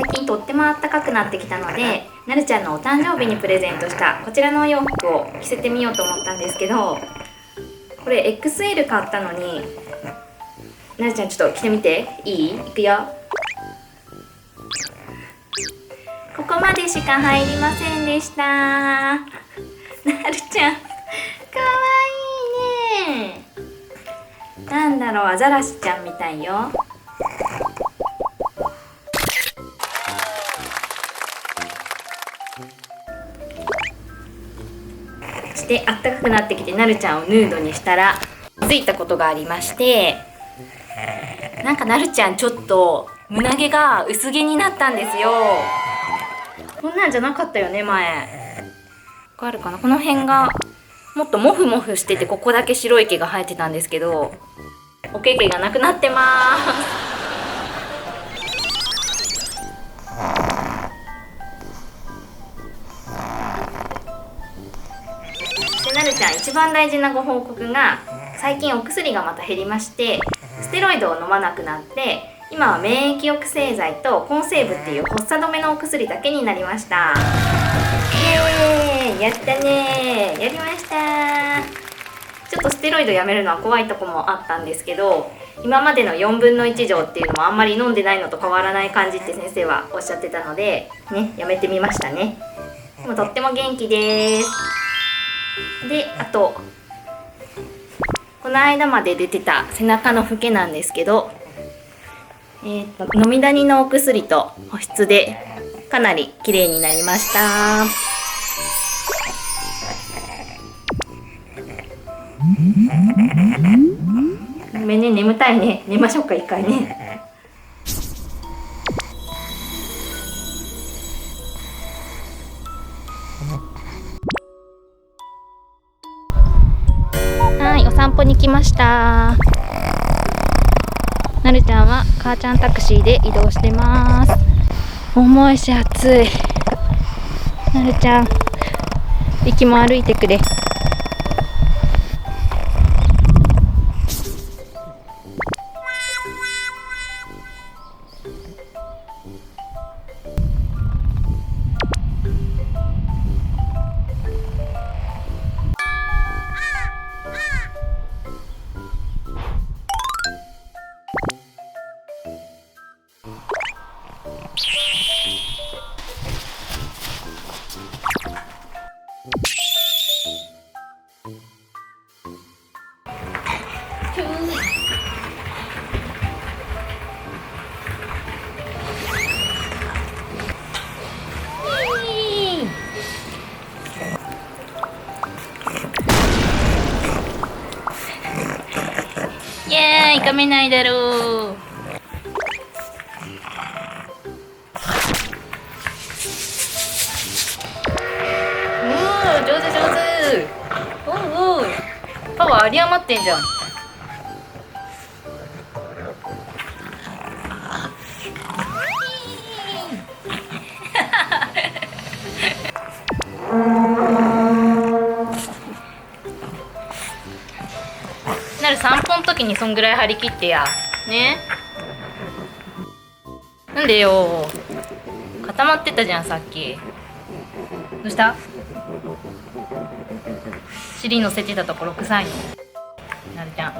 最近とっても暖かくなってきたので、なるちゃんのお誕生日にプレゼントしたこちらのお洋服を着せてみようと思ったんですけど、これ XL 買ったのに、なるちゃんちょっと着てみていい？いくよ。ここまでしか入りませんでした。なるちゃんかわいいね。なんだろう、アザラシちゃんみたいよ。そしてあったかくなってきて、なるちゃんをヌードにしたら気づいたことがありまして、なんかなるちゃんちょっと胸毛が薄毛になったんですよ。こんなんじゃなかったよね前。わかるかな、この辺がもっとモフモフしてて、ここだけ白い毛が生えてたんですけど、おけけがなくなってますで、なるちゃん一番大事なご報告が、最近お薬がまた減りまして、ステロイドを飲まなくなって、今は免疫抑制剤とコンセーブっていう発作止めのお薬だけになりました。イエーイ、やったねー、やりましたー。ちょっとステロイドやめるのは怖いとこもあったんですけど、今までの4分の1錠っていうのもあんまり飲んでないのと変わらない感じって先生はおっしゃってたのでね、やめてみましたね。でもとっても元気です。で、あとこの間まで出てた背中のフケなんですけど、飲みダニのお薬と保湿でかなり綺麗になりました。ごめんね、眠たいね。寝ましょうか、一回ね。はい、お散歩に来ました。なるちゃんは母ちゃんタクシーで移動してます。重いし暑い。なるちゃん、息も歩いてくれ。イエーイ、噛めないだろう。上手上手。おうおう、パワー有り余ってんじゃん。なる散歩の時にそんぐらい張り切ってやね。なんでよ、固まってたじゃんさっき。どうした？尻乗せてたところ臭いの？なるちゃん。